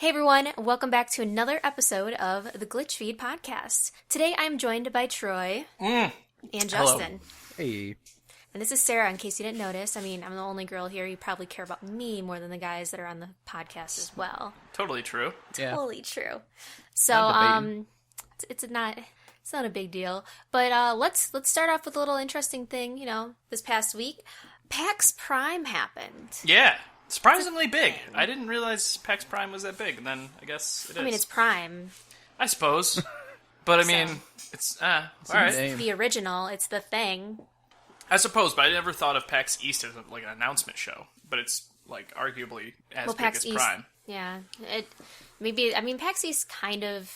Hey everyone, welcome back to another episode of the GlitchFeed podcast. Today I'm joined by Troy and Justin. Hello. Hey. And this is Sarah, in case you didn't notice. I mean, I'm the only girl here. You probably care about me more than the guys that are on the podcast as well. Totally true. Totally true. So, it's not a big deal. But let's start off with a little interesting thing, this past week. PAX Prime happened. Yeah. Surprisingly big. I didn't realize PAX Prime was that big, and then I guess it is. I mean, it's Prime. I suppose. But I mean, it's all right. It's the original. It's the thing. I suppose, but I never thought of PAX East as like an announcement show. But it's like arguably as big PAX as East, Prime. Yeah. PAX East kind of...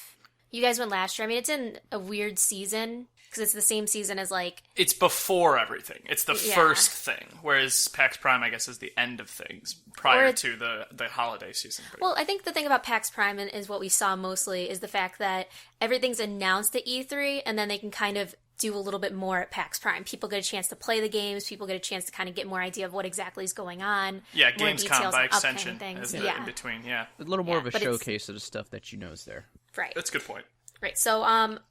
You guys went last year. I mean, it's in a weird season, because it's the same season as, like... It's before everything. It's the first thing. Whereas PAX Prime, I guess, is the end of things prior to the holiday season. Well, I think the thing about PAX Prime is what we saw mostly is the fact that everything's announced at E3, and then they can kind of do a little bit more at PAX Prime. People get a chance to play the games. People get a chance to kind of get more idea of what exactly is going on. Yeah, Gamescom by extension is in between, yeah. A little more of a showcase of the stuff that you know is there. Right. That's a good point. Right. So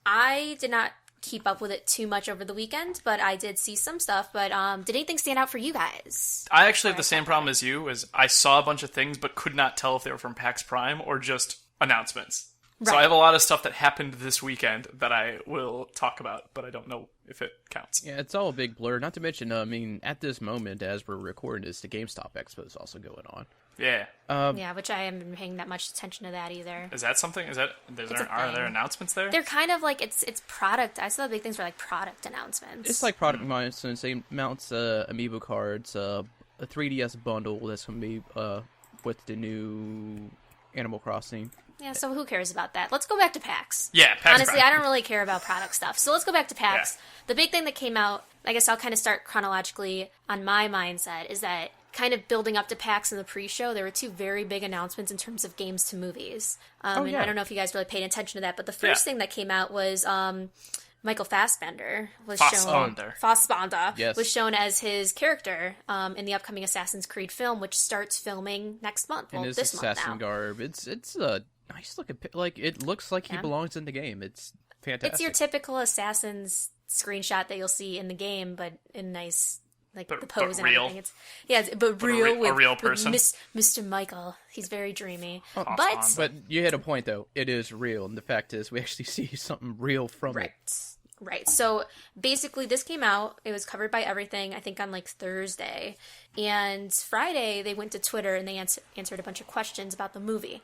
I did not keep up with it too much over the weekend, but I did see some stuff. But did anything stand out for you guys? I actually have the same problem as you, is I saw a bunch of things but could not tell if they were from PAX Prime or just announcements. Right. So I have a lot of stuff that happened this weekend that I will talk about, but I don't know if it counts. Yeah, it's all a big blur. Not to mention, at this moment, as we're recording, is the GameStop Expo is also going on. Yeah. Which I haven't been paying that much attention to that either. Is that something? Are there announcements there? They're kind of like, it's product. I saw the big things were like product announcements. It's like product announcements. They announce Amiibo cards, a 3DS bundle that's going to be with the new Animal Crossing. Yeah, so who cares about that? Let's go back to PAX. Yeah, PAX Honestly, Prime. I don't really care about product stuff. So let's go back to PAX. Yeah. The big thing that came out, I guess I'll kind of start chronologically on my mindset, is that kind of building up to PAX in the pre-show, there were two very big announcements in terms of games to movies. And I don't know if you guys really paid attention to that, but the first thing that came out was Michael Fassbender was shown. Yes. Was shown as his character in the upcoming Assassin's Creed film, which starts filming next month. In his this assassin month now. garb. It's a nice looking. Like it looks like he belongs in the game. It's fantastic. It's your typical Assassin's screenshot that you'll see in the game, but in nice. Like the pose and everything. But real with a real person. With Mr. Michael. He's very dreamy. But you hit a point though. It is real, and the fact is we actually see something real from it. Right. So basically this came out. It was covered by everything, I think on like Thursday. And Friday they went to Twitter and they answered a bunch of questions about the movie.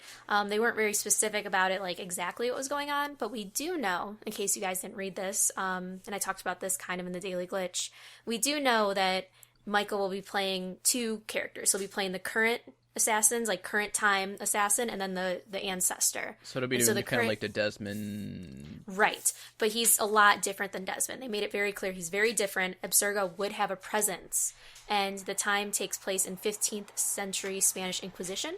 They weren't very specific about it, like exactly what was going on. But we do know, in case you guys didn't read this, and I talked about this kind of in the Daily Glitch, we do know that Michael will be playing two characters. He'll be playing the current assassins, like current time assassin, and then the ancestor. So it'll be doing kind of like the Desmond. Right. But he's a lot different than Desmond. They made it very clear he's very different. Abstergo would have a presence. And the time takes place in 15th century Spanish Inquisition.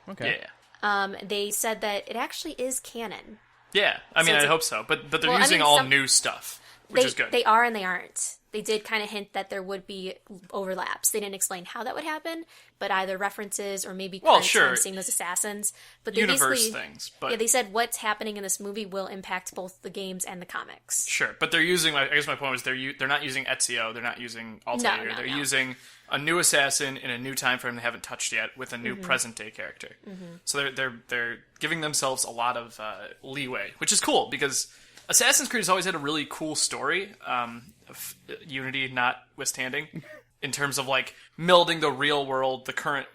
Okay. Yeah. They said that it actually is canon. Yeah. I mean, I hope so. But they're using all new stuff, which is good. They are and they aren't. They did kind of hint that there would be overlaps. They didn't explain how that would happen, but either references or maybe seeing those assassons. But they universe things. But they said what's happening in this movie will impact both the games and the comics. Sure, but they're using. I guess my point was they're not using Ezio. They're not using Altair. They're using a new assassin in a new time frame they haven't touched yet with a new present day character. Mm-hmm. So they're giving themselves a lot of leeway, which is cool because Assassin's Creed has always had a really cool story. Unity notwithstanding, in terms of like melding the real world, the current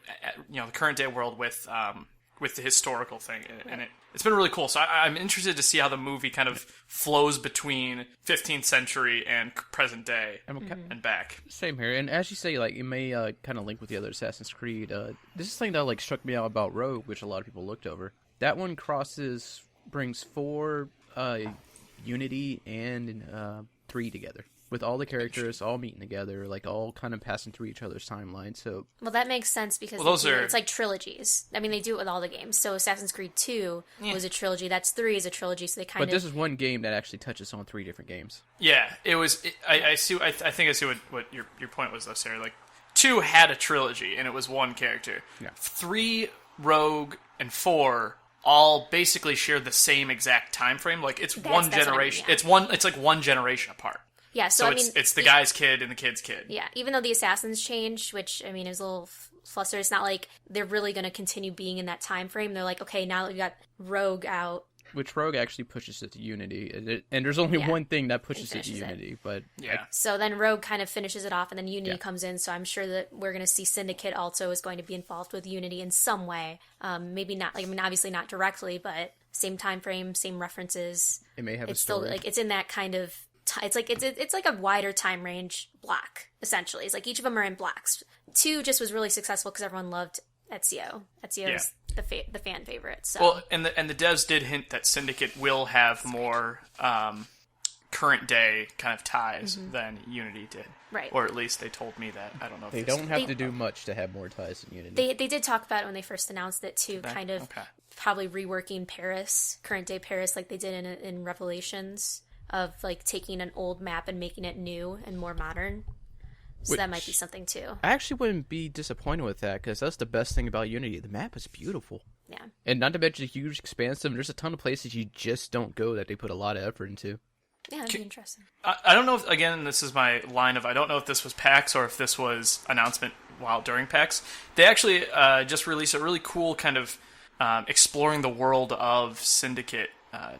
day world with the historical thing, and it's been really cool. So I'm interested to see how the movie kind of flows between 15th century and present day and back. Same here, and as you say, like it may kind of link with the other Assassin's Creed. This is something that like struck me out about Rogue, which a lot of people looked over. That one brings 4 Unity and 3 together. With all the characters all meeting together, like all kind of passing through each other's timelines. So, well, that makes sense because it's like trilogies. I mean, they do it with all the games. So Assassin's Creed 2 was a trilogy. That's 3 is a trilogy. So they kind of. But this is one game that actually touches on 3 different games. Yeah, it was. I see. I think I see what your point was though, Sarah. Like 2 had a trilogy and it was one character. Yeah. 3 Rogue, and 4 all basically share the same exact time frame. Like it's one generation. I mean, yeah. It's like one generation apart. Yeah, so I mean, it's the guy's kid and the kid's kid. Yeah, even though the assassins changed, which I mean is a little flustered, it's not like they're really going to continue being in that time frame. They're like, okay, now that we got Rogue out. Which Rogue actually pushes it to Unity, and there's only one thing that pushes it to Unity, but yeah. So then Rogue kind of finishes it off, and then Unity comes in. So I'm sure that we're going to see Syndicate also is going to be involved with Unity in some way. Maybe not. Like, I mean, obviously not directly, but same time frame, same references. It may have it's a story. Still like it's in that kind of. It's like a wider time range block essentially. It's like each of them are in blocks. 2 just was really successful because everyone loved Ezio. Ezio is the fan favorite. So. Well, and the devs did hint that Syndicate will have more current day kind of ties than Unity did. Right. Or at least they told me that. I don't know if they don't have to do much to have more ties than Unity. They did talk about it when they first announced it too, kind of probably reworking Paris, current day Paris, like they did in Revelations, of like taking an old map and making it new and more modern. So that might be something too. I actually wouldn't be disappointed with that, because that's the best thing about Unity. The map is beautiful. Yeah. And not to mention huge, expansive. There's a ton of places you just don't go that they put a lot of effort into. Yeah, that'd be interesting. I don't know if, again, this is my line of, I don't know if this was PAX or if this was announcement during PAX. They actually just released a really cool kind of exploring the world of Syndicate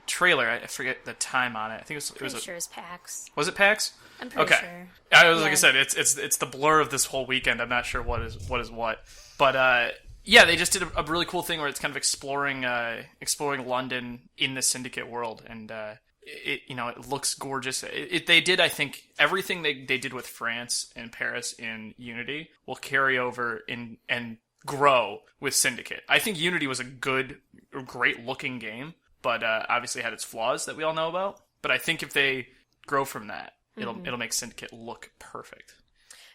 trailer. I forget the time on it. I think it was sure it's PAX. Was it PAX? I'm pretty sure. Like I said, it's the blur of this whole weekend. I'm not sure what is what. But they just did a really cool thing where it's kind of exploring London in the Syndicate world, and it looks gorgeous. They did, I think, everything they did with France and Paris in Unity will carry over and grow with Syndicate. I think Unity was a great looking game, but obviously had its flaws that we all know about. But I think if they grow from that, it'll make Syndicate look perfect.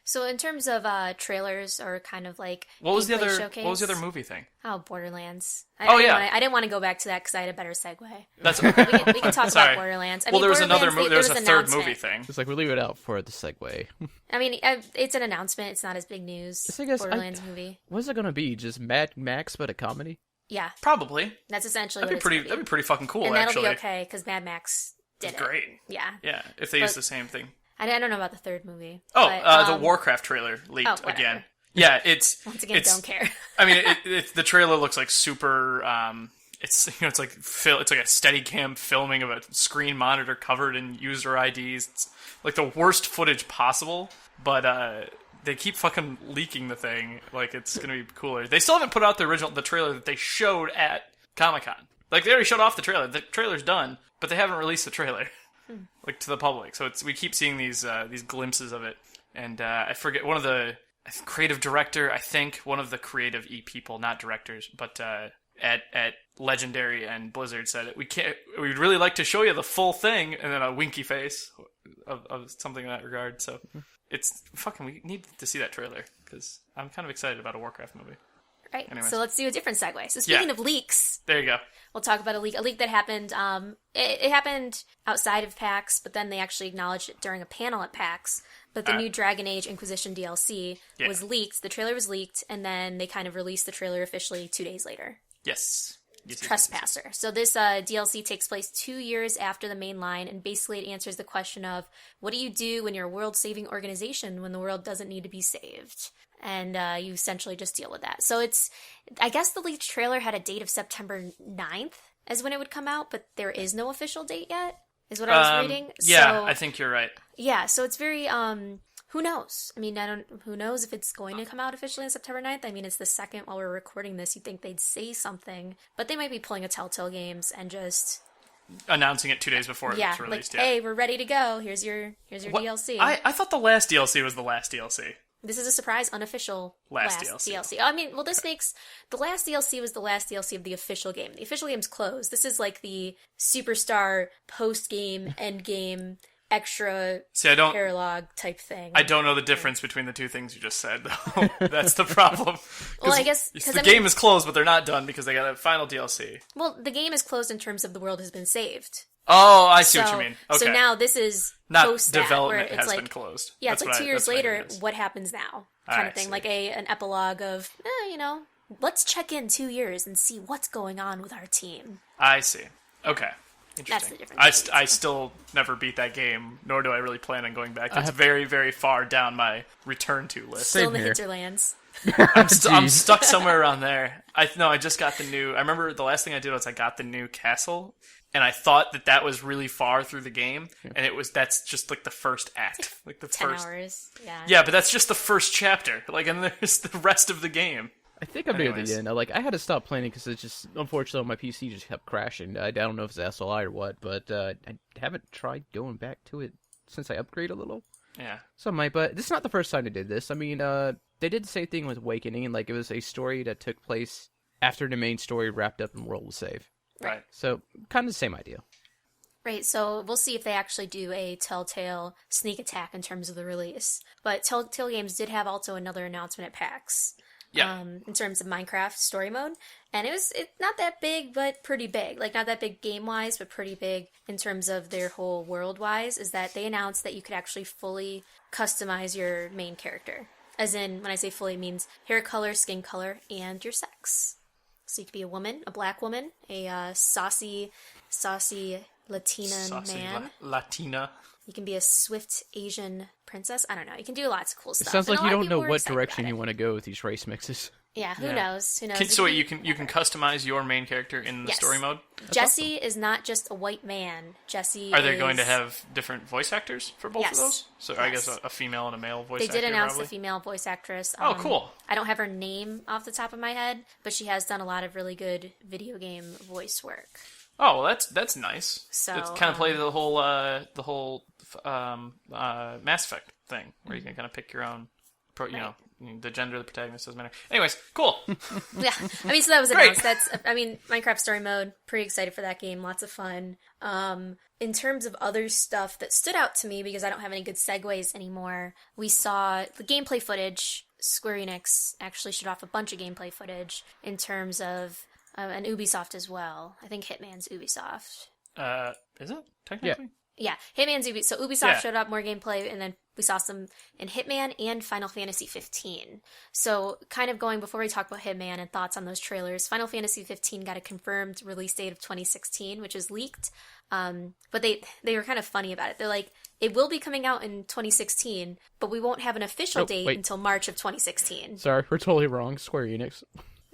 So in terms of trailers or kind of like what was the showcase, other movie thing? Oh, Borderlands. I didn't want to go back to that because I had a better segue. That's we can talk about Borderlands. There was another movie. There was a third movie thing. It's like we leave it out for the segue. I mean, it's an announcement. It's not as big news. Borderlands movie. What's it gonna be? Just Mad Max, but a comedy? Yeah, probably. That's essentially that'd be pretty fucking cool. And that'll be okay because Mad Max did it. Great. Yeah. Yeah. If they use the same thing. I don't know about the third movie. The Warcraft trailer leaked again. Yeah, it's once again don't care. I mean, the trailer looks like super. It's like a Steadicam filming of a screen monitor covered in user IDs. It's like the worst footage possible, but they keep fucking leaking the thing like it's gonna be cooler. They still haven't put out the trailer that they showed at Comic-Con. Like they already showed off the trailer. The trailer's done, but they haven't released the trailer. Like to the public, so we keep seeing these glimpses of it, and I forget one of the creative director. I think one of the creative people, not directors, but at Legendary and Blizzard said we'd really like to show you the full thing, and then a winky face of something in that regard. So it's fucking. We need to see that trailer because I'm kind of excited about a Warcraft movie. Right. Anyways. So let's do a different segue. So speaking of leaks, there you go. We'll talk about a leak that happened. It happened outside of PAX, but then they actually acknowledged it during a panel at PAX. But the new Dragon Age Inquisition DLC was leaked. The trailer was leaked, and then they kind of released the trailer officially 2 days later. Yes. Trespasser. So this DLC takes place 2 years after the main line, and basically it answers the question of what do you do when you're a world-saving organization when the world doesn't need to be saved? And you essentially just deal with that. So I guess the leaked trailer had a date of September 9th as when it would come out, but there is no official date yet, is what I was reading. Yeah, so, I think you're right. Yeah, so it's very, who knows? I mean, who knows if it's going to come out officially on September 9th? I mean, it's the second while we're recording this. You'd think they'd say something, but they might be pulling a Telltale Games and just announcing it 2 days before it's released. Hey, we're ready to go. Here's your DLC. I thought the last DLC was the last DLC. This is a surprise, unofficial last DLC. I mean, well, this makes... The last DLC was the last DLC of the official game. The official game's closed. This is like the Superstar post-game, end-game, extra paralog type thing. I don't know the difference between the two things you just said, though. That's the problem. Well, I guess... The game is closed, but they're not done because they got a final DLC. Well, the game is closed in terms of the world has been saved. Oh, I see what you mean. Okay. So now this is not post development that, where it's been closed. Yeah, it's like 2 years later, what happens now? Kind of thing. See. Like an epilogue of, let's check in 2 years and see what's going on with our team. I see. Okay. Interesting. That's the difference. I still never beat that game, nor do I really plan on going back. It's very, very far down my return to list. Still in the here. hinterlands. I'm stuck somewhere around there. I just got the new... I remember the last thing I did was I got the new castle, and I thought that was really far through the game, and that's just like the first act. Like the 10 first... hours, yeah. Yeah, but that's just the first chapter. Like, and there's the rest of the game. I think I'm near Anyways. the end. I had to stop playing because it's just, unfortunately, my PC just kept crashing. I don't know if it's SLI or what, but I haven't tried going back to it since I upgraded a little. Yeah. So I might, but this is not the first time they did this. I mean, they did the same thing with Awakening, and like it was a story that took place after the main story wrapped up and World was Saved. Right. So kind of the same idea. Right, so we'll see if they actually do a Telltale sneak attack in terms of the release. But Telltale Games did have also another announcement at PAX. Yeah. In terms of Minecraft story mode. And it's not that big, but pretty big. Like, not that big game-wise, but pretty big in terms of their whole world-wise, is that they announced that you could actually fully customize your main character. As in, when I say fully, it means hair color, skin color, and your sex. So you could be a woman, a black woman, a saucy Latina man. Latina. You can be a swift Asian princess. I don't know. You can do lots of cool stuff. It sounds And like a you lot of don't know people were what excited direction about you it. want to go with these race mixes. Yeah, who Yeah. knows? Who knows? So you can customize your main character in the Yes. story mode? Jesse is not just a white man. Jesse Are they is... going to have different voice actors for both Yes. of those? So I Yes. guess a female and a male voice They actor did announce probably? the female voice actress. Oh, cool. I don't have her name off the top of my head, but she has done a lot of really good video game voice work. Oh, well, that's nice. So, it's kind of play the whole Mass Effect thing, where you can kind of pick your own, the gender of the protagonist doesn't matter. Anyways, cool. Yeah, I mean, so that was Great. announced. Minecraft Story Mode. Pretty excited for that game. Lots of fun. In terms of other stuff that stood out to me, because I don't have any good segues anymore, we saw the gameplay footage. Square Enix actually showed off a bunch of gameplay footage in terms of and Ubisoft as well. I think Hitman's Ubisoft. Is it technically? Yeah, Hitman's Ubisoft. So Ubisoft Yeah. showed up more gameplay, and then we saw some in Hitman and Final Fantasy 15. So kind of going, before we talk about Hitman and thoughts on those trailers, Final Fantasy 15 got a confirmed release date of 2016, which is leaked. But they were kind of funny about it. They're like, it will be coming out in 2016, but we won't have an official date until March of 2016. Sorry, we're totally wrong. Square Enix.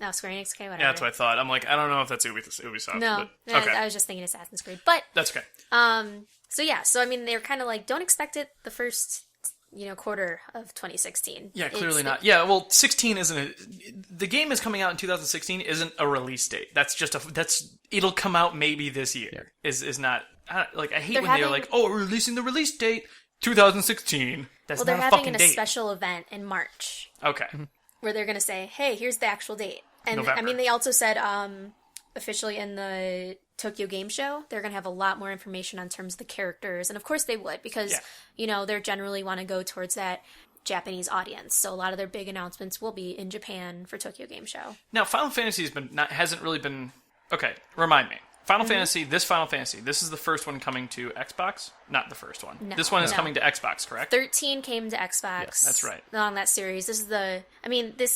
No, Square Enix, okay, whatever. Yeah, that's what I thought. I'm like, I don't know if that's Ubisoft. No, but, okay. I was just thinking Assassin's Creed. But, That's okay. so yeah, so I mean, they're kind of like, don't expect it the first, quarter of 2016. Yeah, clearly not. Yeah, well, 16 the game is coming out in 2016 isn't a release date. That's just it'll come out maybe this year. Yeah. Is not, I hate They're when they're having- like, oh, we're releasing the release date 2016. That's Well, they're not a having fucking a date. special event in March Okay. where they're going to say, hey, here's the actual date. And November. I mean, they also said officially in the Tokyo Game Show, they're going to have a lot more information on terms of the characters. And of course they would, because, they generally want to go towards that Japanese audience. So a lot of their big announcements will be in Japan for Tokyo Game Show. Now, Final Fantasy hasn't really been... Okay, remind me. Final Mm-hmm. Fantasy, this is the first one coming to Xbox? Not the first one. No. This one is No. coming to Xbox, correct? 13 came to Xbox. Yes, that's right. On that series. This is this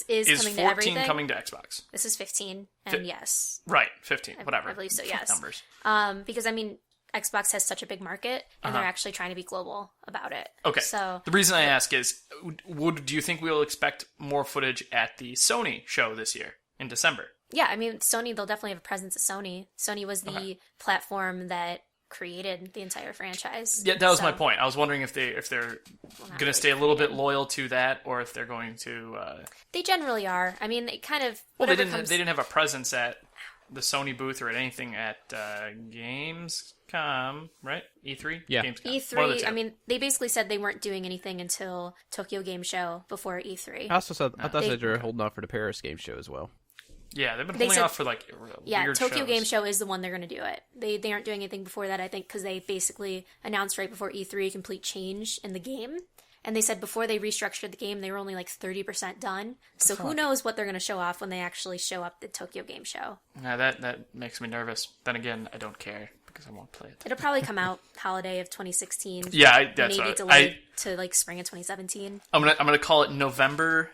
is Is coming to 14 everything. coming to Xbox? This is 15, and yes. Right, 15, whatever. I believe so, Fuck yes. Numbers. Because Xbox has such a big market, and they're actually trying to be global about it. Okay. So The reason I ask is, do you think we'll expect more footage at the Sony show this year in December? yeah, Sony, they'll definitely have a presence at Sony. Sony was the platform that created the entire franchise. Yeah, that was So- my point. I was wondering if they're going to stay a little bit loyal to that, or if they're going to. They generally are. I mean, they kind of Well, they whatever didn't. comes. They didn't have a presence at the Sony booth or at anything at Gamescom, right? E3. Yeah. Gamescom. One of the E3. two. I mean, they basically said they weren't doing anything until Tokyo Game Show before E3. I also said I thought They- they were holding off for the Paris Game Show as well. yeah, they've been They holding said- off for like Yeah, weird Tokyo shows. Game Show is the one they're going to do it. They aren't doing anything before that, I think, because they basically announced right before E3 a complete change in the game. And they said before they restructured the game, they were only like 30% done. So who knows what they're going to show off when they actually show up at Tokyo Game Show. Yeah, that makes me nervous. Then again, I don't care because I won't play it. It'll probably come out holiday of 2016. Yeah, that's maybe what delayed to like spring of 2017. I'm gonna call it November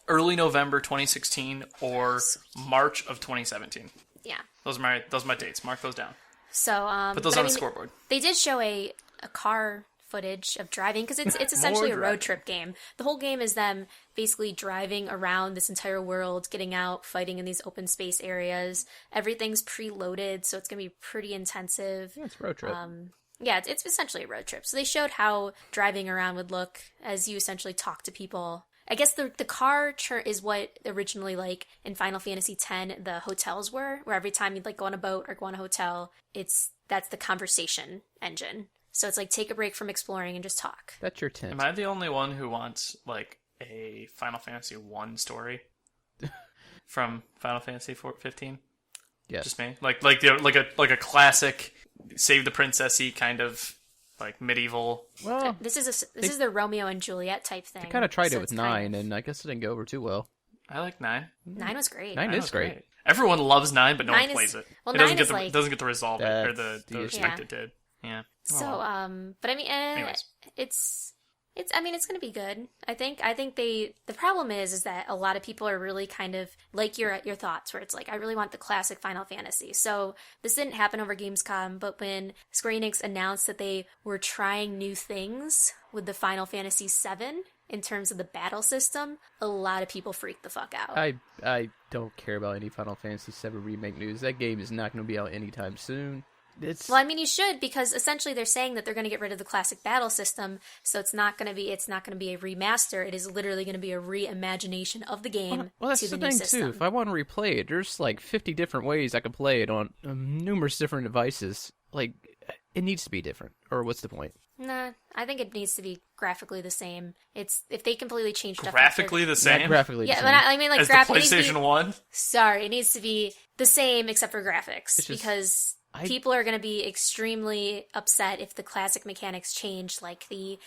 early November 2016 or March of 2017. Yeah. Those are my dates. Mark those down. So put those on the scoreboard. They did show a car footage of driving because it's essentially a road trip game. The whole game is them basically driving around this entire world, getting out, fighting in these open space areas. Everything's preloaded, so it's gonna be pretty intensive. Yeah, it's a road trip. Yeah, it's essentially a road trip. So they showed how driving around would look as you essentially talk to people. I guess the car is what originally, like, in Final Fantasy X, the hotels were, where every time you'd, like, go on a boat or go on a hotel, that's the conversation engine. So it's like, take a break from exploring and just talk. That's your tent. Am I the only one who wants, like, a Final Fantasy 1 story from Final Fantasy 15? Yes. Just me? Like a classic save the princess-y kind of, like, medieval. Well, this is the Romeo and Juliet type thing. They kind of tried it with 9, and I guess it didn't go over too well. I like 9. 9 was great. 9 is great. Everyone loves 9, but no one plays it. Well, it 9 is like... doesn't get the resolve or the respect Yeah. it did. Yeah. So, but I mean, Anyways. it's going to be good. I think the problem is that a lot of people are really kind of like your thoughts, where it's like, I really want the classic Final Fantasy. So this didn't happen over Gamescom, but when Square Enix announced that they were trying new things with the Final Fantasy VII in terms of the battle system, a lot of people freaked the fuck out. I don't care about any Final Fantasy VII remake news. That game is not going to be out anytime soon. Well, I mean, you should, because essentially they're saying that they're going to get rid of the classic battle system, so it's not going to be a remaster. It is literally going to be a reimagination of the game that's to the the new thing system. too. If I want to replay it, there's like 50 different ways I can play it on numerous different devices. Like, it needs to be different, or what's the point? Nah, I think it needs to be graphically the same. It's if they completely change stuff. Graphically the same? Not graphically the Yeah, same. but I mean, like, As the PlayStation 1? Sorry, it needs to be the same except for graphics, It's just- because people are going to be extremely upset if the classic mechanics change, like the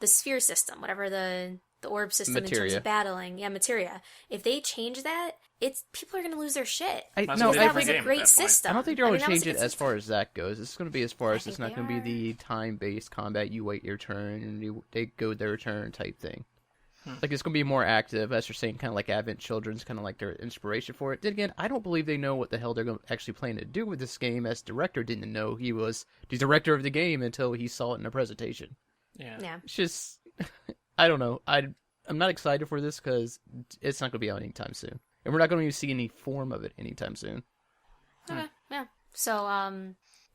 sphere system, whatever the orb system in terms Materia. of battling. Yeah, materia. If they change that, people are going to lose their shit. Might as Because well be that every was game a at great that point. system. I don't think they're going to that was change a it good as far as that goes. It's going to be as far as it's think not they going to be are. the time-based combat. You wait your turn, and they go their turn type thing. Like, it's going to be more active, as you're saying, kind of like Advent Children's, kind of like their inspiration for it. Then again, I don't believe they know what the hell they're actually planning to do with this game, as director didn't know he was the director of the game until he saw it in a presentation. Yeah. It's just, I don't know. I'm not excited for this because it's not going to be out anytime soon. And we're not going to see any form of it anytime soon. Okay. Yeah. So,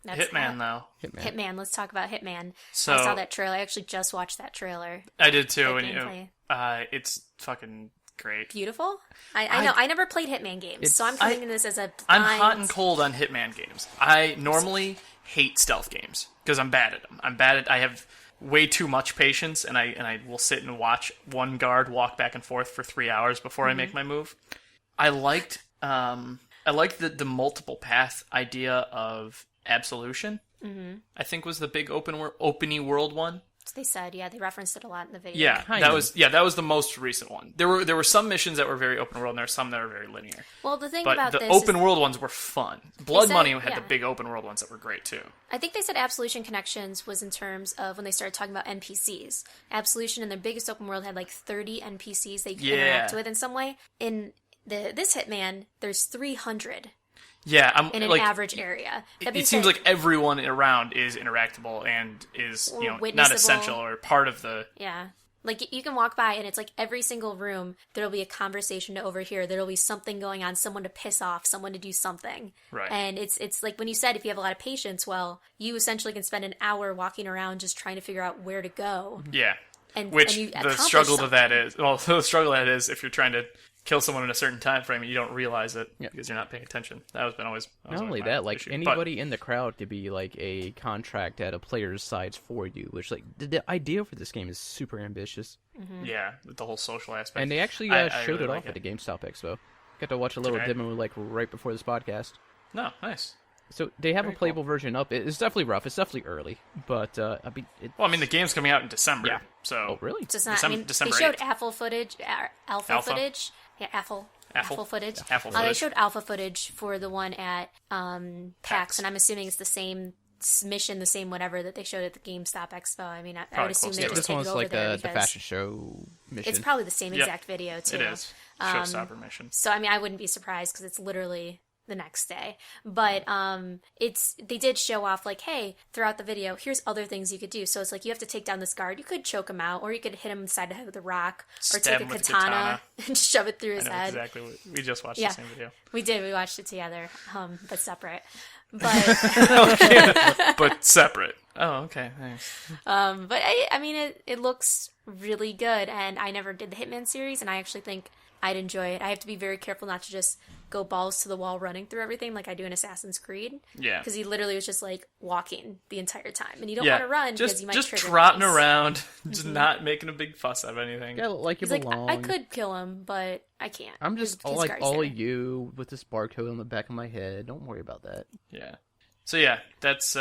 that's Hitman, that. though. Hitman. Let's talk about Hitman. So, I saw that trailer. I actually just watched that trailer. I did too. That And gameplay. it's fucking great. Beautiful. I know. I never played Hitman games, so I'm coming into this as a I'm blind... hot and cold on Hitman games. I normally hate stealth games because I'm bad at them. I have way too much patience, and I will sit and watch one guard walk back and forth for 3 hours before I make my move. I liked the multiple path idea of Absolution. I think was the big openy world one. They said, yeah, they referenced it a lot in the video. Yeah, Kind that of. was the most recent one. There were some missions that were very open world, and there were some that were very linear. Well, the thing But about the this open is, world ones were fun. Blood said- Money had yeah. the big open world ones that were great too. I think they said Absolution Connections was in terms of when they started talking about NPCs. Absolution in their biggest open world had like 30 NPCs they could interact with in some way. In this Hitman, there's 300 Yeah, I'm in an like average area. That being it seems said- like everyone around is interactable and is not witnessable. essential or part of the. Yeah. Like, you can walk by and it's like every single room, there'll be a conversation to overhear. There'll be something going on, someone to piss off, someone to do something. Right. And it's like when you said if you have a lot of patience, well, you essentially can spend an hour walking around just trying to figure out where to go. Yeah, And, which and you the accomplish struggle to something. that is the struggle that is if you're trying to kill someone in a certain time frame and you don't realize it because you're not paying attention. That has been always. Not only that, like, anybody in the crowd could be like a contract at a player's sides for you, which, like, the idea for this game is super ambitious. Yeah, the whole social aspect. And they actually I showed really it like off at the GameStop Expo. Got to watch a little Okay. demo, like, right before this podcast. No, nice. So they have Very a playable version up. It's definitely rough. It's definitely early, but Well, I mean, the game's coming out in December. Yeah. So. oh really? Just not, December- I mean, December they showed 8th. alpha Alpha? footage. Yeah, alpha footage. Alpha They footage. showed alpha footage for the one at PAX, PAX. and I'm assuming it's the same mission, the same whatever that they showed at the GameStop Expo. I mean, I would Probably assume close they to just it. This take it one's over like there the because fashion show mission. it's probably the same Yep. exact video too. It is. Showstopper mission. So I mean, I wouldn't be surprised because it's literally the next day. But they did show off like, hey, throughout the video, here's other things you could do. So it's like you have to take down this guard. You could choke him out, or you could hit him inside the head with a rock, or Stab take a him with a katana, katana. and shove it through I his know head. exactly. We just watched Yeah. the same video. We did. We watched it together, but separate. But But separate. Oh, okay. Thanks. but I mean, it looks really good, and I never did the Hitman series, and I actually think I'd enjoy it. I have to be very careful not to just go balls to the wall running through everything like I do in Assassin's Creed. Yeah. Because he literally was just like walking the entire time, and you don't want to run because you might just trigger trotting things. around, just not making a big fuss out of anything. Yeah, like you He's like, belong. I could kill him, but I can't. I'm just His like guard's all there. of you with this barcode on the back of my head. Don't worry about that. Yeah. So yeah, that's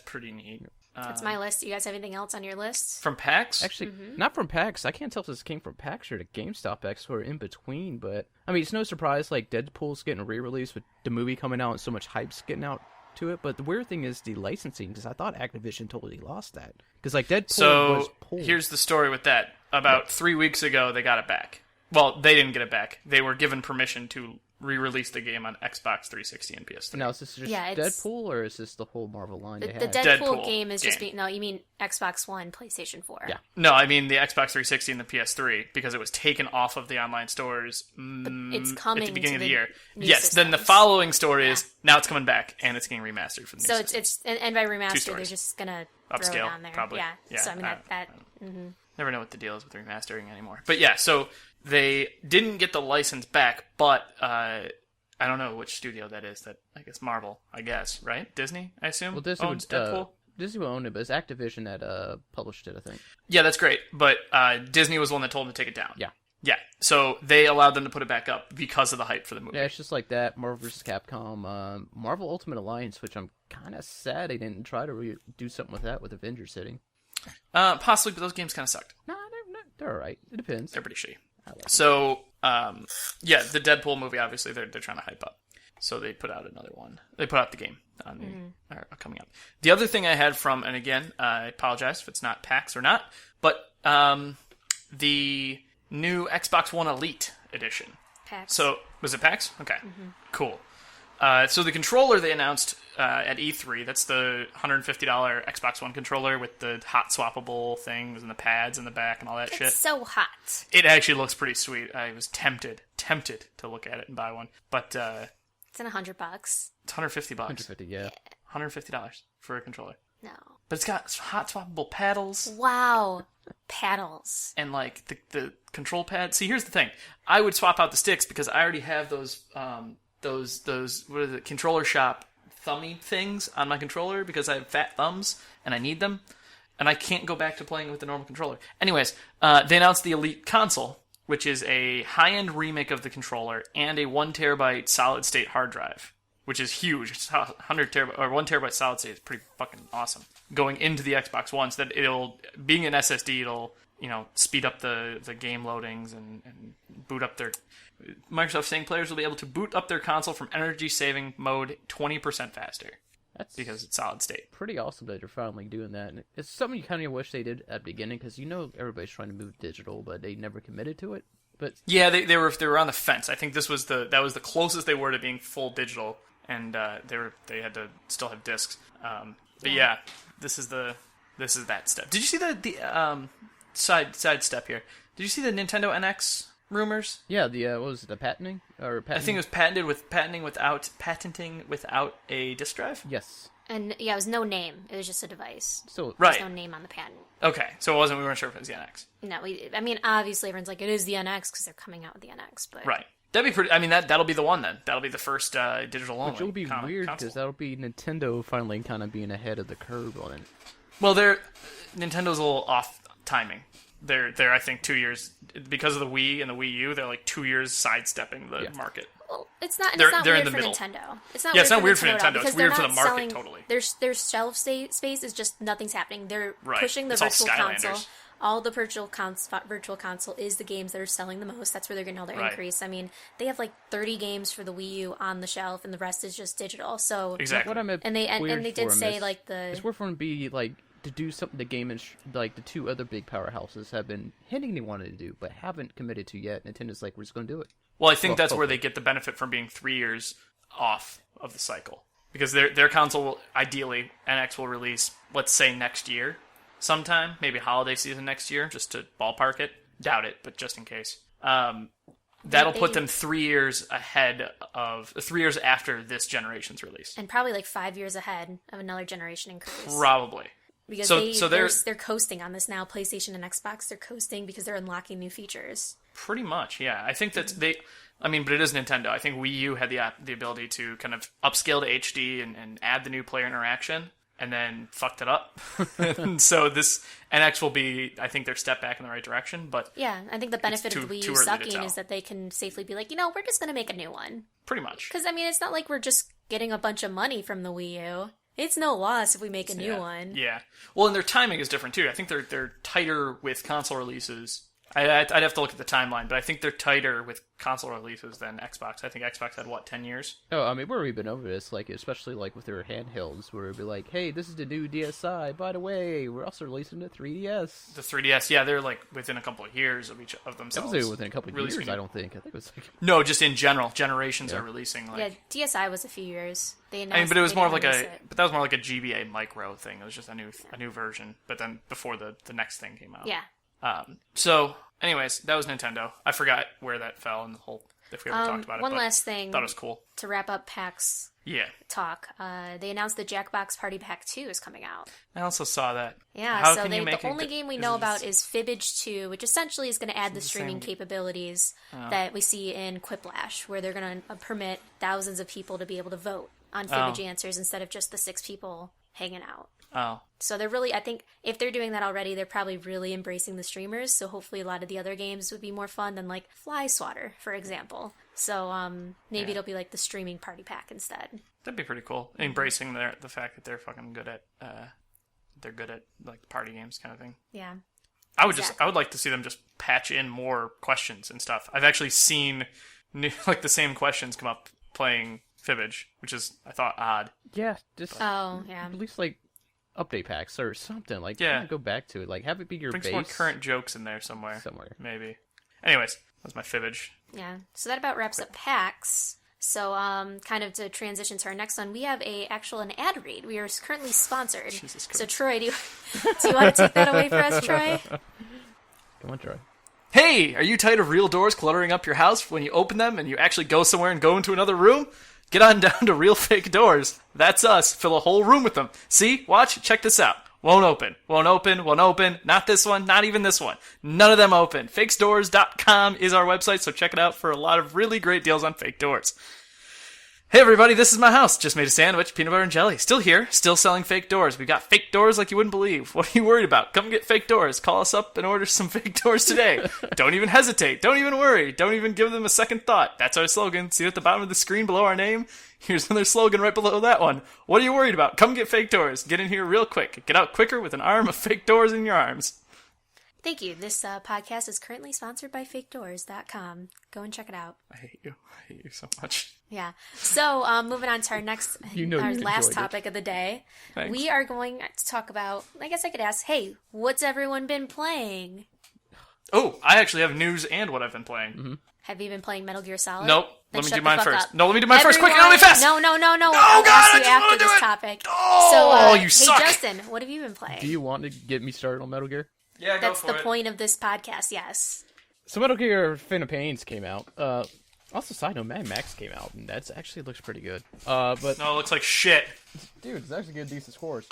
pretty neat. That's my list. You guys have anything else on your list? From PAX. Actually, not from PAX. I can't tell if this came from PAX or the GameStop Expo or in between, but I mean, it's no surprise like Deadpool's getting re-released with the movie coming out and so much hype's getting out to it. But the weird thing is the licensing, because I thought Activision totally lost that. Because like Deadpool was So pulled. here's the story with that. About 3 weeks ago, they got it back. Well, they didn't get it back. They were given permission to re-release the game on Xbox 360 and PS3. Now, is this just Yeah, it's- Deadpool or is this the whole Marvel line The they have? Deadpool Deadpool game is just game. being... No, you mean Xbox One, PlayStation 4. Yeah. No, I mean the Xbox 360 and the PS3 because it was taken off of the online stores It's coming at the beginning to of the year. new Yes, then the systems. following story is now it's coming back and it's getting remastered for the new So system. and by remaster, they're stories. just gonna throw it Upscale, on there. probably. Yeah. Yeah, So I mean that Never know what the deal is with remastering anymore. But yeah, so they didn't get the license back, but I don't know which studio that is. That I guess Marvel, I guess, right? Disney, I assume. Well, Disney owns would, Deadpool. Disney will own it, but it's Activision that published it, I think. Yeah, that's great. But Disney was the one that told them to take it down. Yeah. Yeah. So they allowed them to put it back up because of the hype for the movie. Yeah, it's just like that. Marvel vs. Capcom, Marvel Ultimate Alliance, which I'm kind of sad they didn't try to do something with that with Avengers hitting. Possibly, but those games kind of sucked. No, they're all right. It depends. They're pretty shitty. like So, yeah, the Deadpool movie, obviously, they're trying to hype up. So they put out another one. They put out the game coming up. The other thing I had from, and again, I apologize if it's not PAX or not, but the new Xbox One Elite edition. PAX. So, was it PAX? Okay, cool. So the controller they announced at E3, that's the $150 Xbox One controller with the hot swappable things and the pads in the back and all that shit. It's so hot. It actually looks pretty sweet. I was tempted to look at it and buy one, but It's in $100. it's $150. 150, yeah. $150 for a controller. No. But it's got hot swappable paddles Wow. Paddles. and like the control pad. See, here's the thing. I would swap out the sticks because I already have those what is it, controller shop thummy things on my controller because I have fat thumbs and I need them. And I can't go back to playing with the normal controller. Anyways, they announced the Elite console, which is a high-end remake of the controller and a 1 terabyte solid-state hard drive, which is huge. It's 100 terabyte or 1 terabyte solid-state is pretty fucking awesome. Going into the Xbox One, so that being an SSD, it'll speed up the game loadings and boot up their. Microsoft saying players will be able to boot up their console from energy-saving mode 20% faster. That's Because it's solid state. pretty awesome that they're finally doing that. And it's something you kind of wish they did at the beginning, because everybody's trying to move digital, but they never committed to it. But Yeah, they were on the fence. I think that was the closest they were to being full digital, and they had to still have discs. But yeah, this is that step. Did you see the side step here? Did you see the Nintendo NX rumors? yeah, what was it, the patenting? I think it was patenting without a disk drive. Yes. And yeah, it was no name. It was just a device. So Right. There's no name on the patent. Okay, so we weren't sure if it was the NX. No, I mean, obviously everyone's like, it is the NX because they're coming out with the NX, but Right. That'd be pretty. I mean, that'll be the one then. That'll be the first digital only. Which will be weird, console. because that'll be Nintendo finally kind of being ahead of the curve on it. Well, Nintendo's a little off timing. They're I think 2 years because of the Wii and the Wii U. They're like 2 years sidestepping the market. well, it's not. They're It's not in weird the for middle. Nintendo. It's not. Yeah, it's not weird for at all, Nintendo. because It's weird they're for the not market, selling- totally. Their shelf space is just nothing's happening. They're Right. pushing the It's all virtual console. Skylanders. all the virtual console is the games that are selling the most. That's where they're getting all their increase. I mean, they have like 30 games for the Wii U on the shelf, and the rest is just digital. So exactly. What I'm and they did say like it's weird for them to be like to do something the game like the two other big powerhouses have been hinting they wanted to do, but haven't committed to yet. Nintendo's like, we're just going to do it. Well, I think that's where they get the benefit from being 3 years off of the cycle. Because their console will, ideally, NX will release, let's say, next year sometime. Maybe holiday season next year, just to ballpark it. Doubt it, but just in case. That'll put them 3 years ahead of... 3 years after this generation's release. And probably like 5 years ahead of another generation increase. Probably. Because they're coasting on this now. PlayStation and Xbox, they're coasting because they're unlocking new features. Pretty much, yeah. I think that but it is Nintendo. I think Wii U had the ability to kind of upscale to HD and add the new player interaction, and then fucked it up. And so this NX will be, I think, their step back in the right direction. But yeah, I think the benefit of the Wii U sucking is that they can safely be like, we're just going to make a new one. Pretty much. Because, I mean, it's not like we're just getting a bunch of money from the Wii U. It's no loss if we make a new one. Yeah. Well, and their timing is different, too. I think they're tighter with console releases. I'd have to look at the timeline, but I think they're tighter with console releases than Xbox. I think Xbox had, 10 years? Oh, I mean, we've been over this, like, especially, like, with their handhelds, where it'd be like, hey, this is the new DSi, by the way, we're also releasing the 3DS. The 3DS, yeah, they're, within a couple of years of each of themselves. That was within a couple of years, I don't think. I think it was, No, just in general. Generations are releasing, Yeah, DSi was a few years. They announced but it was more of but that was more like a GBA micro thing. It was just a new version, but then before the next thing came out. Yeah. So, anyways, that was Nintendo. I forgot where that fell in the whole, if we ever talked about it. One last thing. Thought it was cool. To wrap up PAX talk, they announced the Jackbox Party Pack 2 is coming out. I also saw that. Yeah, the only game we know about is Fibbage 2, which essentially is going to add the streaming capabilities that we see in Quiplash, where they're going to permit thousands of people to be able to vote on Fibbage answers instead of just the 6 people hanging out. Oh. So they're really, I think, if they're doing that already, they're probably really embracing the streamers, so hopefully a lot of the other games would be more fun than, Fly Swatter, for example. So, maybe it'll be, the streaming party pack instead. That'd be pretty cool. Embracing the fact that they're fucking good at, party games kind of thing. Yeah. I would like to see them just patch in more questions and stuff. I've actually seen, the same questions come up playing Fibbage, which is, I thought, odd. Yeah, just... Oh, yeah. At least, update packs or something. Go back to it. Have it be your base. Bring some more current jokes in there somewhere. Maybe. Anyways, that's my Fibbage. Yeah. So that about wraps up PAX. So, kind of to transition to our next one, we have an ad read. We are currently sponsored. Jesus Christ. So, Troy, do you want to take that away for us, Troy? Come on, Troy. Hey, are you tired of real doors cluttering up your house when you open them and you actually go somewhere and go into another room? Get on down to Real Fake Doors. That's us. Fill a whole room with them. See? Watch? Check this out. Won't open. Won't open. Won't open. Not this one. Not even this one. None of them open. Fakesdoors.com is our website, so check it out for a lot of really great deals on fake doors. Hey everybody, this is my house. Just made a sandwich, peanut butter and jelly. Still here, still selling fake doors. We've got fake doors like you wouldn't believe. What are you worried about? Come get fake doors. Call us up and order some fake doors today. Don't even hesitate. Don't even worry. Don't even give them a second thought. That's our slogan. See it at the bottom of the screen below our name? Here's another slogan right below that one. What are you worried about? Come get fake doors. Get in here real quick. Get out quicker with an arm of fake doors in your arms. Thank you. This podcast is currently sponsored by FakeDoors.com. Go and check it out. I hate you. I hate you so much. Yeah. So, moving on to our next, our last topic of the day. Thanks. We are going to talk about, I guess I could ask, hey, what's everyone been playing? Oh, I actually have news and what I've been playing. Mm-hmm. Have you been playing Metal Gear Solid? Nope. Then let me do mine first. Up. No, let me do mine first. Quick, really fast. No. Oh, I'll God, ask I you just after want to do this it. topic. Oh, you suck. Hey, Justin, what have you been playing? Do you want to get me started on Metal Gear? Yeah, That's the point of this podcast, yes. So Metal Gear Phantom Pains came out. Also, side note, Mad Max came out, and that actually looks pretty good. But no, it looks like shit. Dude, it's actually good, decent scores.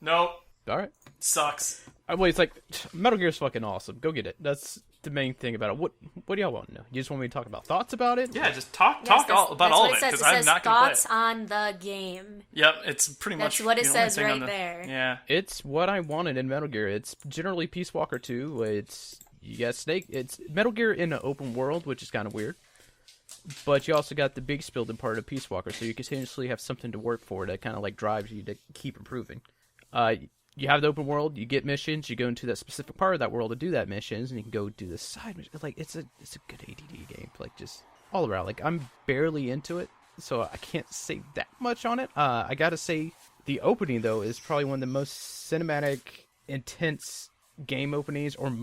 Nope. All right. Sucks. Well, it's like Metal Gear's fucking awesome. Go get it. That's the main thing about it. What do y'all want to know? You just want me to talk about thoughts about it? Yeah, just talk about all of it because I'm not gonna play it. Thoughts on the game. Yep, it's pretty much. That's what it says right the, there. Yeah, it's what I wanted in Metal Gear. It's generally Peace Walker 2. You got Snake. It's Metal Gear in an open world, which is kind of weird. But you also got the big building part of Peace Walker, so you continuously have something to work for that kind of drives you to keep improving. you have the open world, you get missions, you go into that specific part of that world to do that missions, and you can go do the side mission. Like, it's a good ADD game, like, just all around. Like, I'm barely into it, so I can't say that much on it. I gotta say, the opening, though, is probably one of the most cinematic, intense game openings, or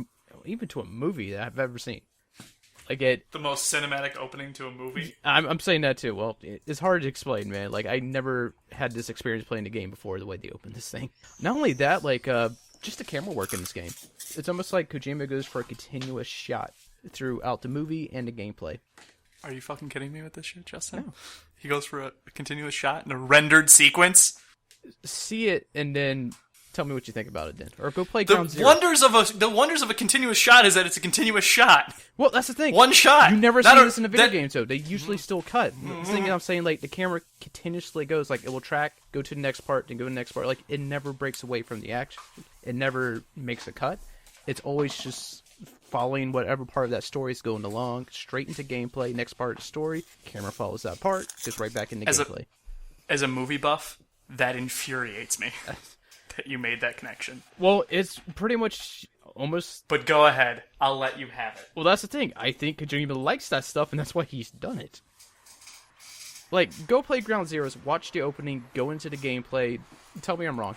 even to a movie that I've ever seen. Like, the most cinematic opening to a movie. I'm saying that too. Well, it's hard to explain, man. Like, I never had this experience playing the game before. The way they opened this thing. Not only that, like, just the camera work in this game. It's almost like Kojima goes for a continuous shot throughout the movie and the gameplay. Are you fucking kidding me with this shit, Justin? No. He goes for a continuous shot in a rendered sequence. See it and then tell me what you think about it then, or go play Ground Zero. The wonders of a continuous shot is that it's a continuous shot. Well, that's the thing. One shot. You never see this in a video game, so they usually still cut. The thing I'm saying, like, the camera continuously goes, like, it will track, go to the next part, then go to the next part. Like, it never breaks away from the action. It never makes a cut. It's always just following whatever part of that story is going along, straight into gameplay. Next part of the story, camera follows that part, gets right back into gameplay. As a movie buff, that infuriates me. That you made that connection. Well, it's pretty much almost... But go ahead. I'll let you have it. Well, that's the thing. I think Kojima likes that stuff, and that's why he's done it. Like, go play Ground Zeroes, watch the opening, go into the gameplay, tell me I'm wrong.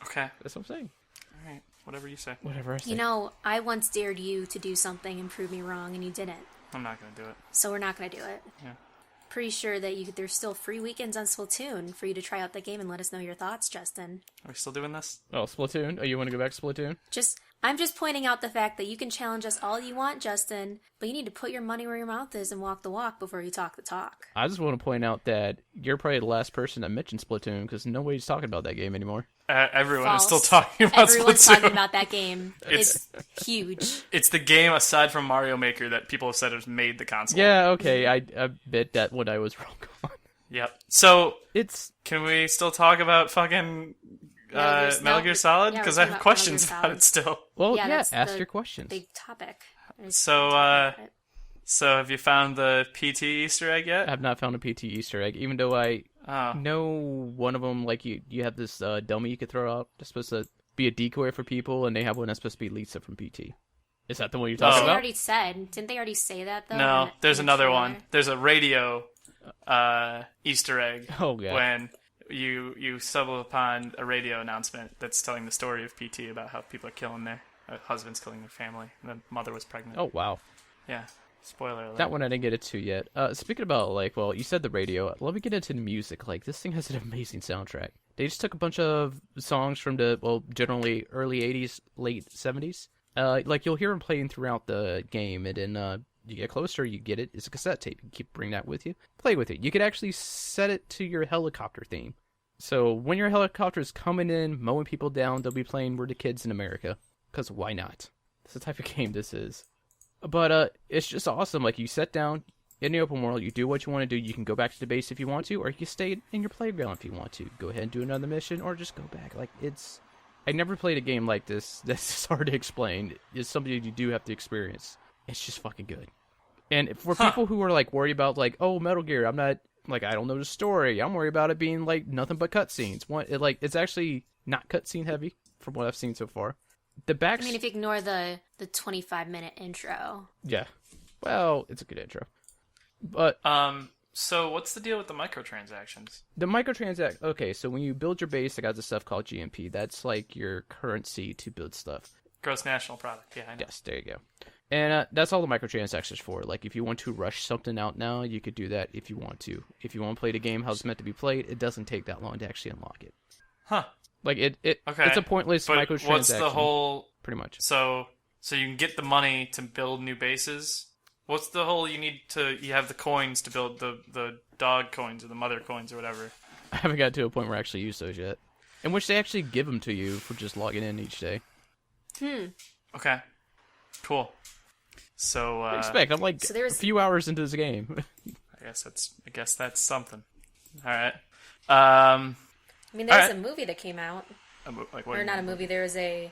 Okay. That's what I'm saying. All right. Whatever you say. Whatever I say. You know, I once dared you to do something and prove me wrong, and you didn't. I'm not going to do it. So we're not going to do it. Yeah. Pretty sure that there's still free weekends on Splatoon for you to try out the game and let us know your thoughts, Justin. Are we still doing this? Oh, Splatoon? Oh, you want to go back to Splatoon? I'm just pointing out the fact that you can challenge us all you want, Justin, but you need to put your money where your mouth is and walk the walk before you talk the talk. I just want to point out that you're probably the last person that mentioned Splatoon, because nobody's talking about that game anymore. Everyone False. is still talking about Everyone's Splatoon. talking about that game. It's huge. It's the game, aside from Mario Maker, that people have said has made the console. Yeah, okay, I bet that one I was wrong on. Yep. So, it's... Can we still talk about fucking Metal Gear Solid? Because I have questions about it still. Well, yeah, ask your questions. Big topic. So have you found the PT Easter egg yet? I have not found a PT Easter egg, even though I know one of them, like, you have this dummy you could throw out that's supposed to be a decoy for people, and they have one that's supposed to be Lisa from PT. Is that the one you're talking about? They already said. Didn't they already say that, though? No, there's another one. There's a radio Easter egg when you stumble upon a radio announcement that's telling the story of PT about how people are killing their husbands, killing their family, and the mother was pregnant. Oh, wow. Yeah. Spoiler alert. That one I didn't get it to yet. Speaking about, like, well, you said the radio. Let me get into the music. Like, this thing has an amazing soundtrack. They just took a bunch of songs from the, well, generally early 80s, late 70s. Like, you'll hear them playing throughout the game, and then you get closer, you get it. It's a cassette tape. You keep bringing that with you. Play with it. You could actually set it to your helicopter theme. So when your helicopter is coming in, mowing people down, they'll be playing We're the Kids in America. Because why not? That's the type of game this is. But it's just awesome. Like, you sit down in the open world, you do what you want to do. You can go back to the base if you want to, or you can stay in your playground if you want to. Go ahead and do another mission, or just go back. Like, it's... I never played a game like this. That's hard to explain. It's something you do have to experience. It's just fucking good. And for people who are, like, worried about, like, oh, Metal Gear, I'm not... Like, I don't know the story. I'm worried about it being, like, nothing but cutscenes. It's actually not cutscene heavy, from what I've seen so far. I mean, if you ignore the 25-minute intro. Yeah. Well, it's a good intro. But... So what's the deal with the microtransactions? The microtransactions... Okay, so when you build your base, I got this stuff called GMP. That's, like, your currency to build stuff. Gross national product. Yeah, I know. Yes, there you go. And that's all the microtransactions for. Like, if you want to rush something out now, you could do that if you want to. If you want to play the game how it's meant to be played, it doesn't take that long to actually unlock it. Huh. Like, it's a pointless microtransaction. What's the whole... Pretty much. So you can get the money to build new bases? What's the whole... You have the coins to build the dog coins or the mother coins or whatever. I haven't got to a point where I actually use those yet. In which they actually give them to you for just logging in each day. Okay. Cool. So, expect. I'm like a few hours into this game. I guess that's something. All right. I mean, there's a movie that came out. Or not a movie. There was a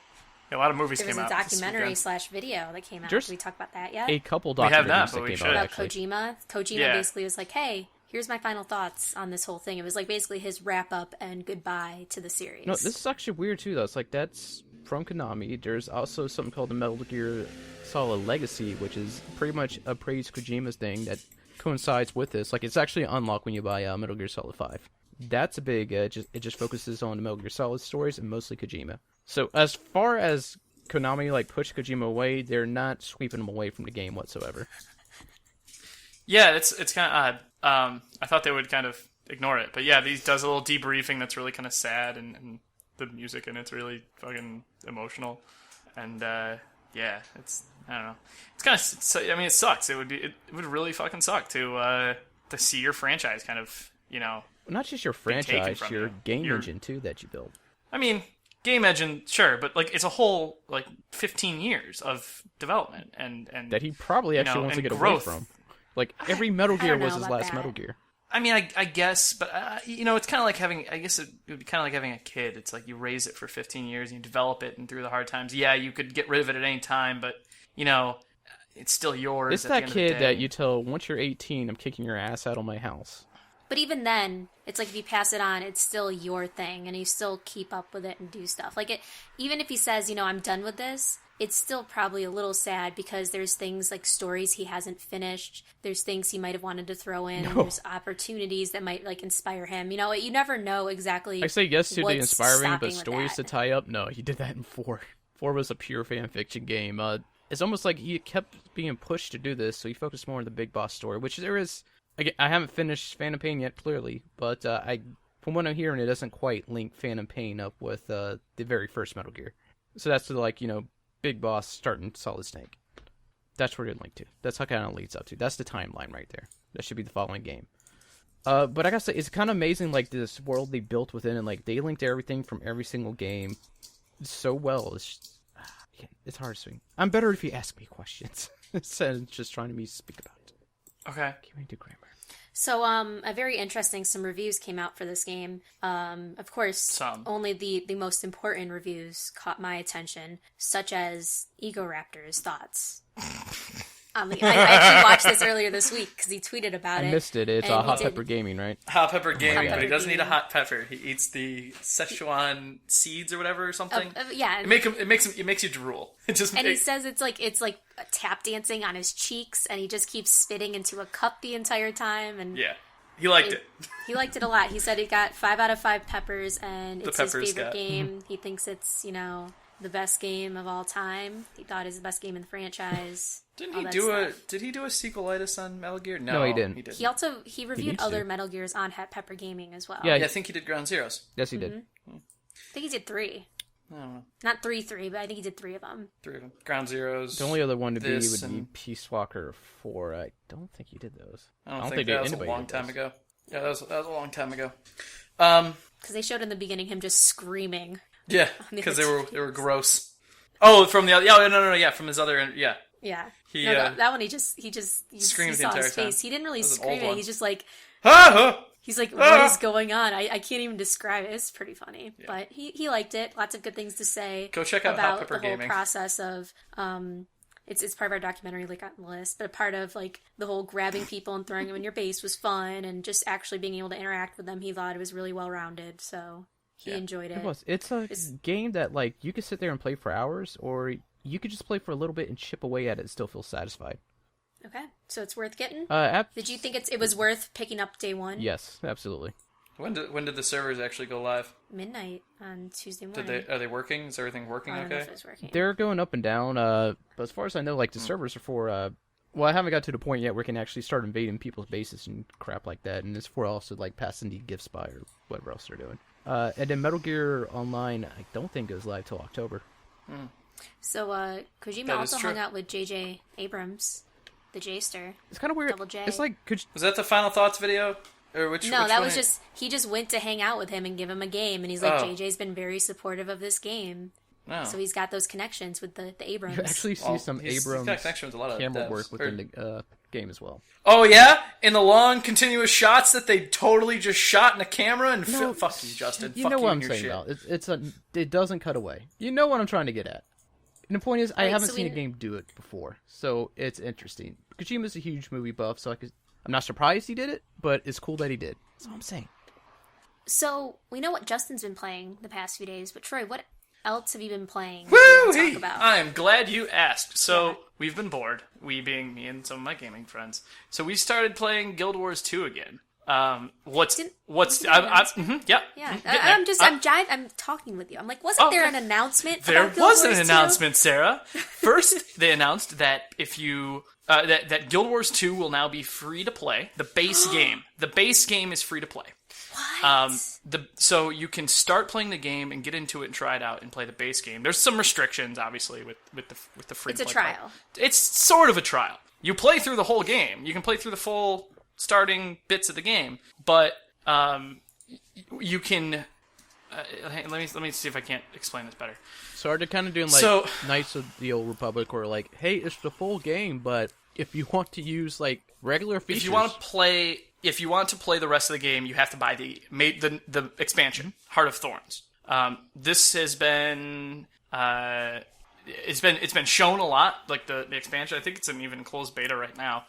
lot of movies came out. There was a documentary / video that came out. Did we talk about that yet? A couple documentaries that came out. About Kojima. Kojima basically was like, hey, here's my final thoughts on this whole thing. It was like basically his wrap up and goodbye to the series. No, this is actually weird too, though. It's like that's from Konami. There's also something called the Metal Gear Solid Legacy, which is pretty much a praise Kojima's thing that coincides with this. Like, it's actually unlocked when you buy Metal Gear Solid 5. That's a big. It just focuses on the Metal Gear Solid stories and mostly Kojima. So as far as Konami like pushed Kojima away, they're not sweeping him away from the game whatsoever. Yeah, it's kind of odd. I thought they would kind of ignore it, but yeah, he does a little debriefing that's really kind of sad, and the music in it's really fucking emotional, and yeah, it's I don't know, it's kind of I mean, it sucks. It would really fucking suck to see your franchise kind of Not just your franchise, your game engine too that you built. I mean, game engine, sure, but like it's a whole like 15 years of development and that he probably actually wants to get growth. away from. Like every Metal Gear was his last that. Metal Gear. I mean, I guess, but it's kind of like having. I guess it would be kind of like having a kid. It's like you raise it for 15 years and you develop it, and through the hard times, yeah, you could get rid of it at any time, but it's still yours. It's that kid that you tell once you're 18, I'm kicking your ass out of my house. But even then, it's like if you pass it on, it's still your thing, and you still keep up with it and do stuff. Like even if he says, I'm done with this, it's still probably a little sad because there's things like stories he hasn't finished. There's things he might have wanted to throw in. No. There's opportunities that might like inspire him. You never know exactly. I say yes to the what's inspiring, but stopping with stories that. to tie up. No, he did that in 4. 4 was a pure fan fiction game. It's almost like he kept being pushed to do this, so he focused more on the big boss story, which there is. Again, I haven't finished Phantom Pain yet, clearly, but from what I'm hearing, it doesn't quite link Phantom Pain up with the very first Metal Gear. So that's like, big boss starting Solid Snake. That's where it linked to. That's how it kind of leads up to. That's the timeline right there. That should be the following game. But I gotta say, it's kind of amazing, like, this world they built within, and, like, they linked everything from every single game so well. It's hard to swing. I'm better if you ask me questions instead of just trying to speak about it. Okay. Can we do grammar? So, a very interesting, some reviews came out for this game. Of course, only the most important reviews caught my attention, such as Ego Raptor's thoughts. I actually watched this earlier this week because he tweeted about it. I missed it. It's Hot Pepper Gaming, right? Hot Pepper Gaming, Hot but he doesn't Gaming. eat a hot pepper. He eats the Szechuan seeds or whatever or something. Yeah. It makes you drool. He says it's like tap dancing on his cheeks, and he just keeps spitting into a cup the entire time. And yeah, he liked it. He liked it a lot. He said he got 5 out of 5 peppers, and it's his Peppers favorite got. game. He thinks it's the best game of all time. He thought it was the best game in the franchise. Did he do a sequelitis on Metal Gear? No, he didn't. He reviewed other Metal Gears on Hot Pepper Gaming as well. Yeah, I think he did Ground Zeroes. Yes, he did. I think he did 3. I don't know. Not 3, but I think he did 3 of them. 3 of them. Ground Zeroes. The only other one to be this would be and- Peace Walker 4. I don't think he did those. I don't think that was a long time ago. Yeah, that was a long time ago. Because they showed in the beginning him just screaming. Yeah, because they were gross. Oh, from the other. Yeah, no, from his other. Yeah. Yeah. He, that one he screamed the saw entire his face. time. He didn't really That was an scream old it. one. He's just like, Ah! he's like, what is going on? I can't even describe it. It's pretty funny. Yeah. But he liked it. Lots of good things to say. Go check out Hot about Pepper the whole Gaming. process of it's part of our documentary like on the list, but a part of like the whole grabbing people and throwing them in your base was fun, and just actually being able to interact with them. He thought it was really well rounded, so he enjoyed it. It was. It's a game that like you could sit there and play for hours, or you could just play for a little bit and chip away at it and still feel satisfied. Okay, so it's worth getting. Did you think it was worth picking up day one? Yes, absolutely. When did the servers actually go live? Midnight on Tuesday morning. Are they working? Is everything working I don't know okay? if it was working. They're going up and down. But as far as I know, like the servers are for. Well, I haven't got to the point yet where we can actually start invading people's bases and crap like that, and it's for also like passing the gift spy or whatever else they're doing. And then Metal Gear Online, I don't think goes live till October. So Kojima That also is true. hung out with J.J. Abrams, the J-ster. It's kind of weird. Double J. It's like Was that the final thoughts video? Or which? No, which that one? was just he just went to hang out with him and give him a game, and he's like, Oh. JJ's been very supportive of this game, No. so he's got those connections with the Abrams. you actually see Well, some he's Abrams got connection with a lot of camera devs. work within the game as well. Oh yeah, in the long continuous shots that they totally just shot in a camera and No, fuck you, Justin. You Fuck know you what and I'm your saying shit. about it doesn't cut away. You know what I'm trying to get at. And the point is, I Right, haven't so seen we- a game do it before, so it's interesting. Kojima's a huge movie buff, so I'm not surprised he did it, but it's cool that he did. That's all I'm saying. So, we know what Justin's been playing the past few days, but Troy, what else have you been playing? Woo! Talk about? I am glad you asked. So, we've been bored. We being me and some of my gaming friends. So, we started playing Guild Wars 2 again. I'm talking with you. I'm like, wasn't there an announcement? There about Guild was an Wars 2? announcement, Sarah. First, they announced that if you that Guild Wars 2 will now be free to play. The base game. The base game is free to play. What? So you can start playing the game and get into it and try it out and play the base game. There's some restrictions, obviously, with the free. It's a trial. It's sort of a trial. You play through the whole game. You can play through the full starting bits of the game, but you can. Let me see if I can't explain this better. So are they kind of doing Knights of the Old Republic, where like, hey, it's the full game, but if you want to use like regular features, if you want to play the rest of the game, you have to buy the expansion, Heart of Thorns. This has been it's been shown a lot, like the expansion. I think it's an even closed beta right now.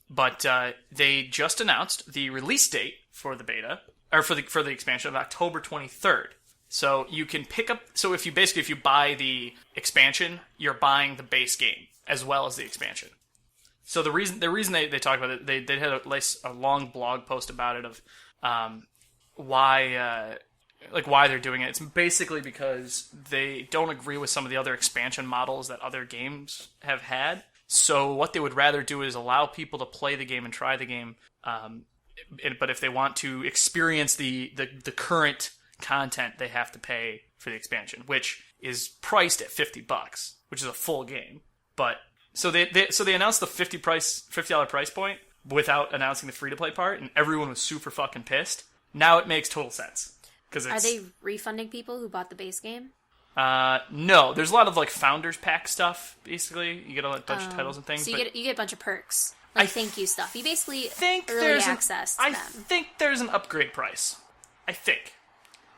But they just announced the release date for the beta, or for the expansion of October 23rd. So you can pick up. So if you buy the expansion, you're buying the base game as well as the expansion. So the reason they talk about it, they had a long blog post about it of why they're doing it. It's basically because they don't agree with some of the other expansion models that other games have had. So what they would rather do is allow people to play the game and try the game, but if they want to experience the current content, they have to pay for the expansion, which is priced at $50, which is a full game. But so they announced the $50 price point without announcing the free to play part, and everyone was super fucking pissed. Now it makes total sense. Are they refunding people who bought the base game? No, there's a lot of like Founders Pack stuff. Basically, you get a bunch of titles and things. So you get a bunch of perks, like thank you stuff. You basically early access. I think there's an upgrade price. I think.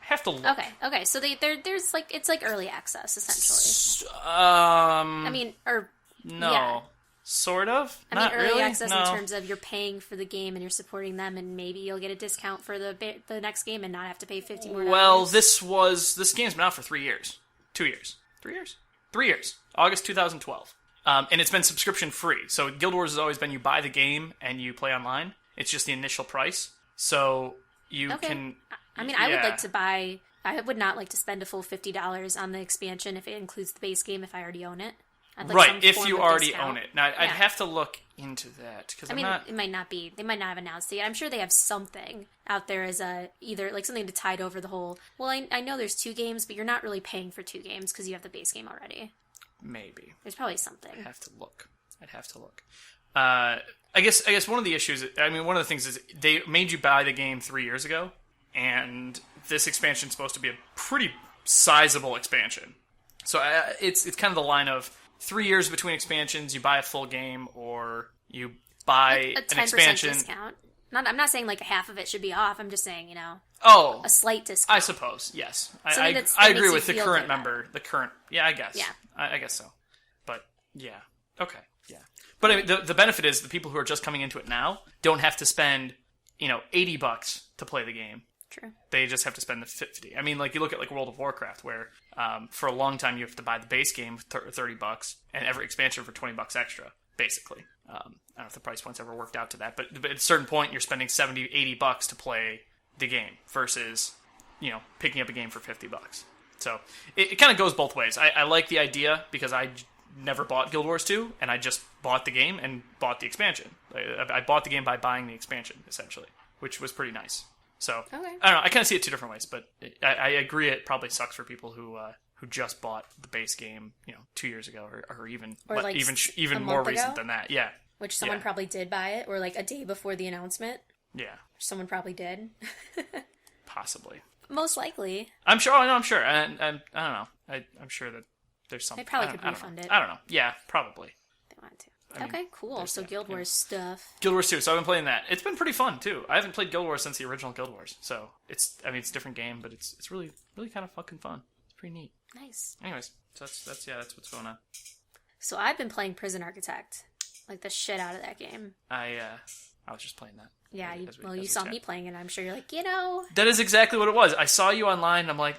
I have to look. Okay. So there's like it's like early access essentially. I mean, or no, yeah. Sort of. I mean, early access in terms of you're paying for the game and you're supporting them, and maybe you'll get a discount for the next game and not have to pay $50 more. Well, this game's been out for 3 years. 2 years. 3 years? 3 years. August 2012. And it's been subscription free. So Guild Wars has always been you buy the game and you play online. It's just the initial price. So you can... I mean, I would like to buy... I would not like to spend a full $50 on the expansion if it includes the base game if I already own it. Right, if you already own it. Now, I'd have to look into that. Cause it might not be... They might not have announced it yet. I'm sure they have something out there as either like something to tide over the whole... Well, I know there's 2 games, but you're not really paying for 2 games because you have the base game already. Maybe. There's probably something. I'd have to look. I guess one of the issues... one of the things is they made you buy the game 3 years ago, and this expansion's supposed to be a pretty sizable expansion. So it's kind of the line of 3 years between expansions, you buy a full game, or you buy a 10% an expansion. Discount. I'm not saying like half of it should be off. I'm just saying, a slight discount. I suppose, yes. I agree with the current member. The current, I guess. Yeah. I guess so. But, yeah. Okay, yeah. But I mean, the benefit is the people who are just coming into it now don't have to spend, $80 to play the game. True. They just have to spend the 50. I mean, like you look at like World of Warcraft, where for a long time you have to buy the base game for $30 and every expansion for $20 extra, basically. I don't know if the price point's ever worked out to that, but at a certain point you're spending $70, $80 to play the game versus picking up a game for $50. So it kind of goes both ways. I like the idea because I never bought Guild Wars 2, and I just bought the game and bought the expansion. I bought the game by buying the expansion, essentially, which was pretty nice. So, okay. I don't know, I kind of see it 2 different ways, but I agree it probably sucks for people who just bought the base game, 2 years ago, or even more recent than that. Yeah. Which someone probably did buy it, or like a day before the announcement. Yeah. Someone probably did. Possibly. Most likely. I'm sure. I'm sure. And I don't know. I'm sure that there's something. They probably could refund it. I don't know. Yeah, probably. They wanted to. Okay, cool. So Guild Wars stuff. Guild Wars 2. So I've been playing that. It's been pretty fun too. I haven't played Guild Wars since the original Guild Wars. So it's a different game, but it's really kind of fucking fun. It's pretty neat. Nice. Anyways, so that's what's going on. So I've been playing Prison Architect, like the shit out of that game. I I was just playing that. Yeah, as you we saw chat. me playing it. I'm sure you're like, That is exactly what it was. I saw you online, and I'm like,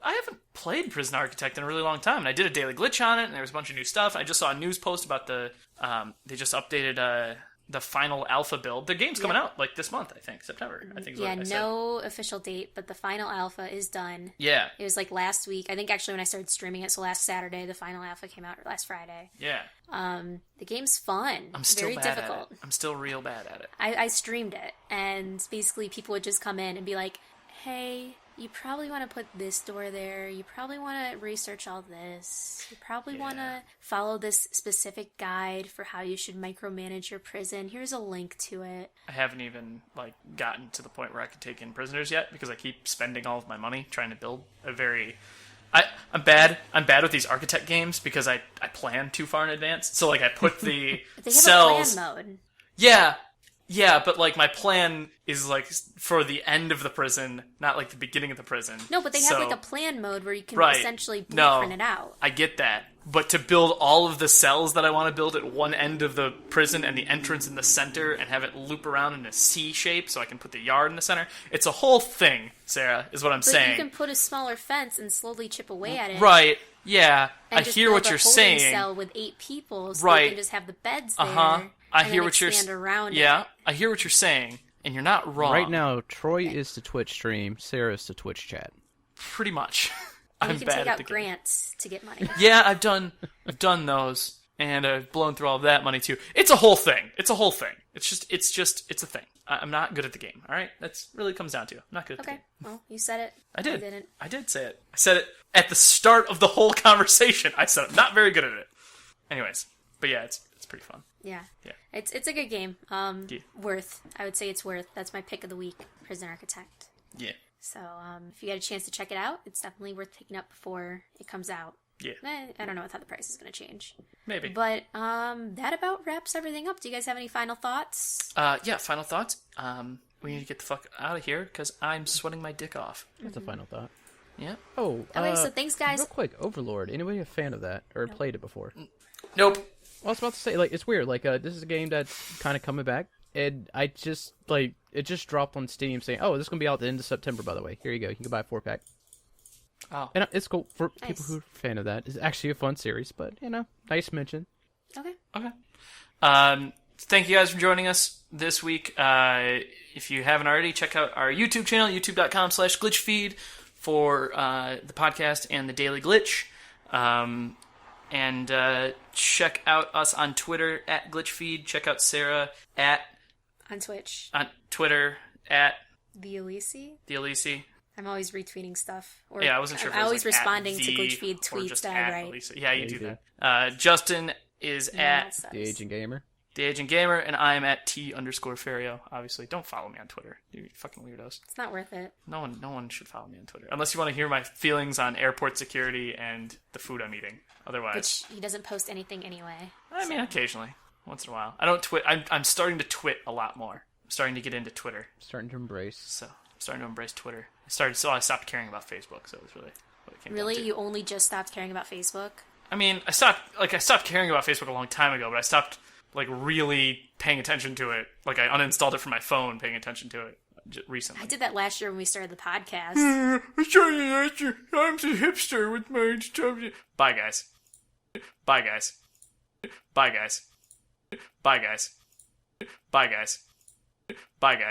I haven't played Prison Architect in a really long time, and I did a daily glitch on it, and there was a bunch of new stuff. I just saw a news post about they just updated the final alpha build. The game's coming out like this month, I think, September. I think. Is what I said. No official date, but the final alpha is done. Yeah. It was like last week. I think actually when I started streaming it, so last Saturday, the final alpha came out, or last Friday. Yeah. The game's fun. I'm still very bad difficult. at it. I'm still real bad at it. I streamed it, and basically people would just come in and be like, hey, you probably want to put this door there. You probably want to research all this. You probably want to follow this specific guide for how you should micromanage your prison. Here's a link to it. I haven't even gotten to the point where I can take in prisoners yet because I keep spending all of my money trying to build a very... I'm bad with these architect games because I plan too far in advance. So I put the They have cells... a plan mode. Yeah, but my plan is for the end of the prison, not the beginning of the prison. No, but they have a plan mode where you can essentially No, blueprint it out. I get that. But to build all of the cells that I want to build at one end of the prison and the entrance in the center and have it loop around in a C shape so I can put the yard in the center, it's a whole thing, Sarah, is what I'm saying. But you can put a smaller fence and slowly chip away at it. Right, yeah. And I hear what you're saying. And cell with 8 people so right. they can just have the beds there. I hear what you're around yeah, it. I hear what you're saying, and you're not wrong. Right now, Troy is to Twitch stream, Sarah is to Twitch chat. Pretty much. And I'm you can bad take at out the game. grants to get money. Yeah, I've done those, and I've blown through all of that money too. It's a whole thing. It's a thing. I'm not good at the game. All right, that's really comes down to. I'm not good at the game. Okay, well, you said it. I did. didn't. I did say it. I said it at the start of the whole conversation. I said I'm not very good at it. Anyways, but yeah, it's pretty fun. Yeah. Yeah. It's a good game. Yeah. Worth. I would say it's worth. That's my pick of the week, Prison Architect. Yeah. So, if you get a chance to check it out, it's definitely worth picking up before it comes out. Yeah. I don't know how the price is going to change. Maybe. But, that about wraps everything up. Do you guys have any final thoughts? Yeah, final thoughts. We need to get the fuck out of here because I'm sweating my dick off. That's a final thought. Yeah. Oh, Okay, so thanks, guys. Real quick, Overlord. Anybody a fan of that or played it before? Nope. I was about to say, it's weird. This is a game that's kind of coming back, and I just it just dropped on Steam saying, "Oh, this is gonna be out at the end of September." By the way, here you go. You can buy a 4-pack. Oh. And it's cool for Nice. people who are a fan of that. It's actually a fun series, but nice mention. Okay. Thank you guys for joining us this week. If you haven't already, check out our YouTube channel, youtube.com/glitchfeed for the podcast and the Daily Glitch. And check out us on Twitter at GlitchFeed. Check out Sarah On Twitch. on Twitter at The Elise. the Elise. I'm always retweeting stuff. Or Yeah, I wasn't sure if I'm it was always like, at responding to the GlitchFeed or tweets just that at I write. Elise. Yeah, you Yeah, do you that. Justin is No one at else does. The Agent Gamer. The Agent Gamer, and I am at T_Ferio. Obviously, don't follow me on Twitter. You fucking weirdos. It's not worth it. No one should follow me on Twitter unless you want to hear my feelings on airport security and the food I'm eating. Otherwise, Which he doesn't post anything anyway. I mean, occasionally, once in a while. I don't twit. I'm starting to twit a lot more. I'm starting to get into Twitter, Starting to embrace. so I'm starting to embrace Twitter. I stopped caring about Facebook. So it was really what it came down Really? to. You only just stopped caring about Facebook? I mean, I stopped caring about Facebook a long time ago, but I stopped really paying attention to it. I uninstalled it from my phone, paying attention to it recently. I did that last year when we started the podcast. I'm a hipster with my stuff. Bye, guys. Bye, guys. Bye, guys. Bye, guys. Bye, guys. Bye, guys.